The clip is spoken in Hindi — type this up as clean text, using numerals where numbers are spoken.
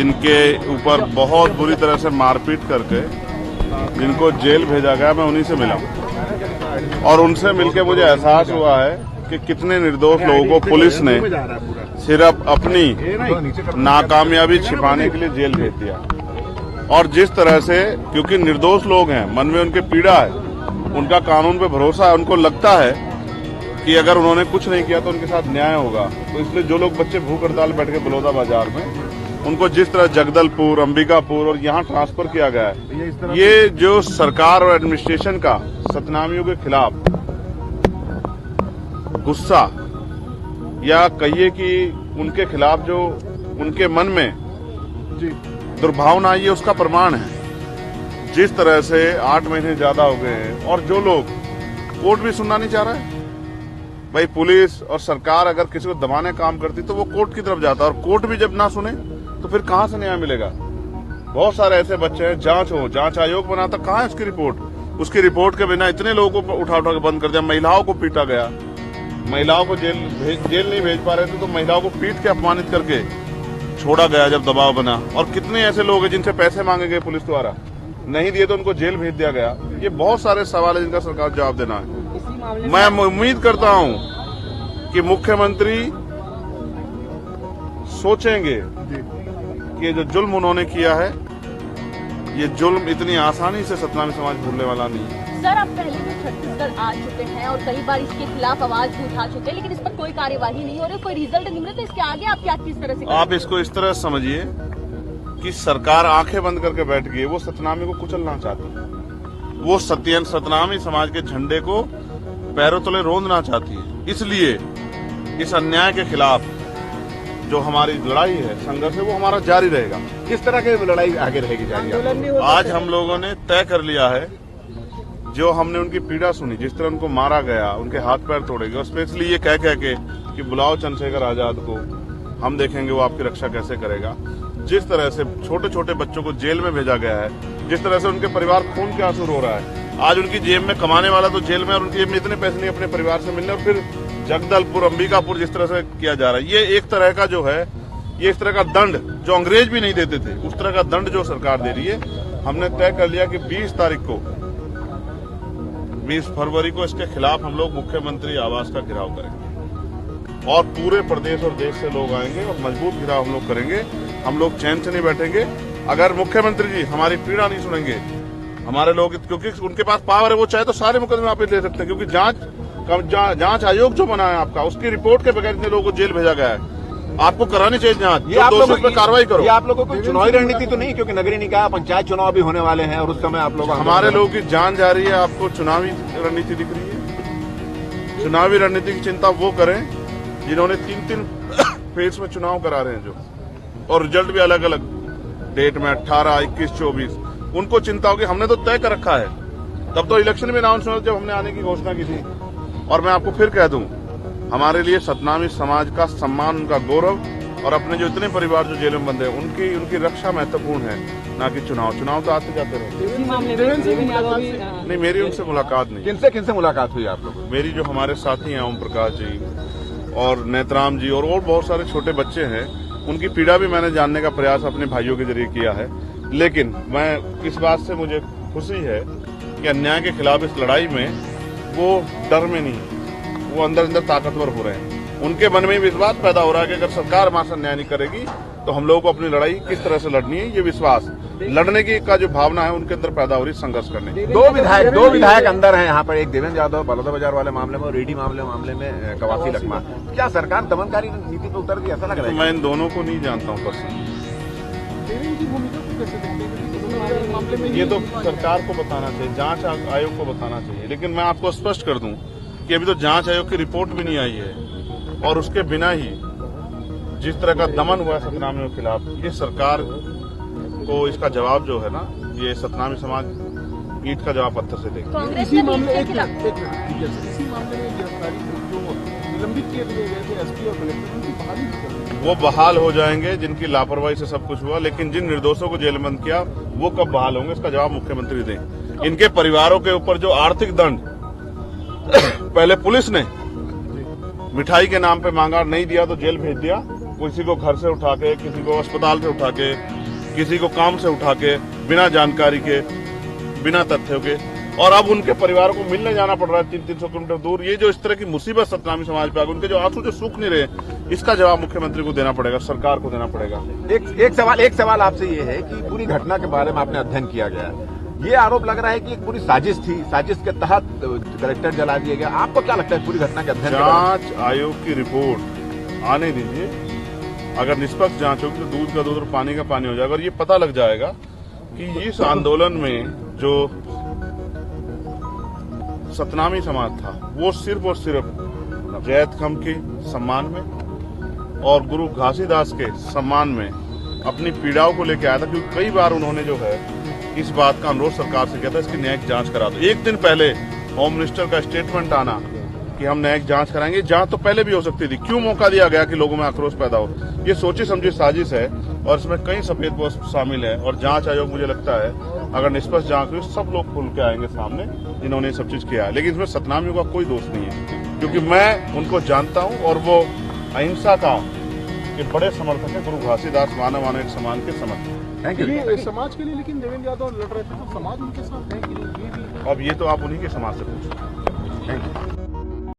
जिनके ऊपर बहुत बुरी तरह से मारपीट करके जिनको जेल भेजा गया, मैं उन्हीं से मिला और उनसे मिलकर मुझे एहसास हुआ है कि कितने निर्दोष लोगों को पुलिस ने सिर्फ अपनी नाकामयाबी छिपाने के लिए जेल भेज दिया। और जिस तरह से, क्योंकि निर्दोष लोग हैं, मन में उनके पीड़ा है, उनका कानून पे भरोसा है, उनको लगता है कि अगर उन्होंने कुछ नहीं किया तो उनके साथ न्याय होगा, तो इसलिए जो लोग बच्चे भूख हड़ताल बैठ के बलौदा बाजार में, उनको जिस तरह जगदलपुर, अंबिकापुर और यहाँ ट्रांसफर किया गया है, ये जो सरकार और एडमिनिस्ट्रेशन का सतनामियों के खिलाफ गुस्सा या कहिए कि उनके खिलाफ जो उनके मन में दुर्भावना आई है, उसका प्रमाण है। जिस तरह से 8 महीने ज्यादा हो गए हैं और जो लोग, कोर्ट भी सुनना नहीं चाह रहा है। भाई पुलिस और सरकार अगर किसी को दबाने काम करती तो वो कोर्ट की तरफ जाता, और कोर्ट भी जब ना सुने तो फिर कहां से न्याय मिलेगा। बहुत सारे ऐसे बच्चे हैं, जांच आयोग बनाता, कहां है उसकी रिपोर्ट? उसकी रिपोर्ट के बिना इतने लोगों को उठा के बंद कर दिया। महिलाओं को पीटा गया, महिलाओं को जेल नहीं भेज पा रहे थे तो महिलाओं को पीट के अपमानित करके छोड़ा गया जब दबाव बना। और कितने ऐसे लोग हैं जिनसे पैसे मांगे गए पुलिस द्वारा, नहीं दिए तो उनको जेल भेज दिया गया। ये बहुत सारे सवाल है जिनका सरकार जवाब देना है। मैं उम्मीद करता हूं कि मुख्यमंत्री सोचेंगे कि ये जो जुल्म उन्होंने किया है, ये जुल्म इतनी आसानी से सतनामी समाज भूलने वाला नहीं है। सर, आप पहले भी छत्तीसगढ़ आ चुके हैं और कई बार इसके खिलाफ आवाज भी उठा चुके हैं, लेकिन इस पर कोई कार्यवाही नहीं हो रही, कोई रिजल्ट नहीं मिल रहा, तो इसके आगे आप क्या किस तरह से आप इसको इस तरह समझिए कि सरकार आंखें बंद करके बैठ गई, वो सतनामी को कुचलना चाहती है, वो सतनामी समाज के झंडे को पैरों तले रोंदना चाहती है। इसलिए इस अन्याय के खिलाफ जो हमारी लड़ाई है, संघर्ष है, वो हमारा जारी रहेगा। किस तरह की लड़ाई आगे रहेगी जारी? आज हम लोगों ने तय कर लिया है, जो हमने उनकी पीड़ा सुनी, जिस तरह उनको मारा गया, उनके हाथ पैर तोड़े गए, स्पेशली ये कह के कि बुलाओ चंद्रशेखर आजाद को, हम देखेंगे वो आपकी रक्षा कैसे करेगा। जिस तरह से छोटे छोटे बच्चों को जेल में भेजा गया है, जिस तरह से उनके परिवार खून के आंसू रो रहा है, आज उनकी जेब में कमाने वाला तो जेल में और उनकी जेब में इतने पैसे नहीं अपने परिवार से मिलने, और फिर जगदलपुर, अंबिकापुर जिस तरह से किया जा रहा है, ये एक तरह का जो है, ये इस तरह का दंड जो अंग्रेज भी नहीं देते थे, उस तरह का दंड जो सरकार दे रही है। हमने तय कर लिया कि 20 फरवरी को इसके खिलाफ हम लोग मुख्यमंत्री आवास का घेराव करेंगे और पूरे प्रदेश और देश से लोग आएंगे और मजबूत घेराव हम लोग करेंगे। हम लोग चैन से नहीं बैठेंगे अगर मुख्यमंत्री जी हमारी पीड़ा नहीं सुनेंगे। हमारे लोग, क्योंकि उनके पास पावर है, वो चाहे तो सारे मुकदमे आप ले सकते हैं, क्योंकि जांच आयोग जो बना है आपका, उसकी रिपोर्ट के बगैर इतने लोगों को जेल भेजा गया है। आपको करानी चाहिए जांच, दोषियों पर कार्रवाई करो। ये आप लोगों को चुनावी रणनीति तो नहीं, क्योंकि नगरीय निकाय पंचायत चुनाव भी होने वाले हैं और उस समय आप लोग, हमारे लोगों की जान जा रही है, आपको चुनावी रणनीति दिख रही है? चुनावी रणनीति की चिंता वो करें जिन्होंने 3 फेज में चुनाव करा रहे हैं जो, और रिजल्ट भी अलग अलग डेट में 18, 21, 24, उनको चिंता होगी। हमने तो तय कर रखा है, तब तो इलेक्शन में अनाउंस हुआ जब हमने आने की घोषणा की थी। और मैं आपको फिर कह दूं, हमारे लिए सतनामी समाज का सम्मान, उनका गौरव और अपने जो इतने परिवार जो जेल में बंद है, उनकी रक्षा महत्वपूर्ण है, ना कि चुनाव तो आते जाते रहे। नहीं, मेरी उनसे मुलाकात नहीं। किनसे मुलाकात हुई आप लोगों? मेरी जो हमारे साथी हैं, ओम प्रकाश जी और नेत्राम जी और बहुत सारे छोटे बच्चे हैं, उनकी पीड़ा भी मैंने जानने का प्रयास अपने भाइयों के जरिए किया है। लेकिन मैं इस बात से मुझे खुशी है कि अन्याय के खिलाफ इस लड़ाई में वो डर में नहीं है, वो अंदर अंदर ताकतवर हो रहे हैं। उनके मन में विश्वास पैदा हो रहा है कि अगर सरकार हमारे साथ न्याय नहीं करेगी तो हम लोगों को अपनी लड़ाई किस तरह से लड़नी है, ये विश्वास लड़ने की का जो भावना है उनके अंदर पैदा हो रही, संघर्ष करने की। दो विधायक अंदर हैं यहाँ पर, एक देवेंद्र यादव बलौदा बाजार वाले मामले में और रेडी मामले में कवासी लखमा। क्या सरकार दमनकारी नीति पर उतर गई, ऐसा लग रहा है? मैं इन दोनों को नहीं जानता हूँ पर्सनली, ये तो सरकार को बताना चाहिए, जांच आयोग को बताना चाहिए। लेकिन मैं आपको स्पष्ट कर दूं कि अभी तो जांच आयोग की रिपोर्ट भी नहीं आई है, और उसके बिना ही जिस तरह का दमन हुआ है सतनामियों के खिलाफ, ये सरकार को इसका जवाब जो है ना, ये सतनामी समाज ईंट का जवाब पत्थर से देगा। इसी मामले में निलंबित किए गए थे एसपी और कलेक्टर, उनकी बहाली भी कर दी। वो बहाल हो जाएंगे जिनकी लापरवाही से सब कुछ हुआ, लेकिन जिन निर्दोषों को जेल बंद किया वो कब बहाल होंगे, इसका जवाब मुख्यमंत्री दें। इनके परिवारों के ऊपर जो आर्थिक दंड पहले पुलिस ने मिठाई के नाम पे मांगा, नहीं दिया तो जेल भेज दिया, किसी को घर से उठा के, किसी को अस्पताल से उठा के, किसी को काम से उठा के, बिना जानकारी के, बिना तथ्यों के, और अब उनके परिवार को मिलने जाना पड़ रहा है 300-300 किलोमीटर दूर। ये जो इस तरह की मुसीबत सतनामी समाज पे आ गई, उनके जो आंसू जो सूख नहीं रहे, इसका जवाब मुख्यमंत्री को देना पड़ेगा, सरकार को देना पड़ेगा। एक सवाल आपसे ये है कि पूरी घटना के बारे में आपने अध्ययन किया गया है, ये आरोप लग रहा है कि एक पूरी साजिश थी, साजिश के तहत कलेक्टर जला दिया गया। आपको क्या लगता है पूरी घटना के अध्ययन? जांच आयोग की रिपोर्ट आने दीजिए, अगर निष्पक्ष जांच होगी तो दूध का दूध और पानी का पानी हो जाएगा, और ये पता लग जाएगा कि इस आंदोलन में जो सतनामी समाज था वो सिर्फ और सिर्फ जैत खम के सम्मान में और गुरु घासीदास के सम्मान में अपनी पीड़ाओं को लेकर आया था, क्योंकि कई बार उन्होंने जो है इस बात का अनुरोध सरकार से किया था, इसकी न्यायिक जांच करा दो। एक दिन पहले होम मिनिस्टर का स्टेटमेंट आना कि हम न्यायिक जांच कराएंगे, जांच तो पहले भी हो सकती थी, क्यों मौका दिया गया कि लोगों में आक्रोश पैदा हो? ये सोची समझी साजिश है और इसमें कई सफेद पोस्ट शामिल है, और जांच आयोग मुझे लगता है अगर निष्पक्ष जांच हुई सब लोग खुल के आएंगे सामने जिन्होंने ये सब चीज किया है। लेकिन इसमें सतनामियों का कोई दोष नहीं है, क्योंकि मैं उनको जानता हूं और वो अहिंसा का एक बड़े समर्थक है, गुरु घासीदास मानव एक समान के समर्थक। Thank you. ये समाज के लिए लेकिन देवेंद्र यादव लड़ रहे थे, तो समाज उनके साथ है कि नहीं, ये भी अब ये तो आप उन्हीं के समाज से पूछो। Thank you.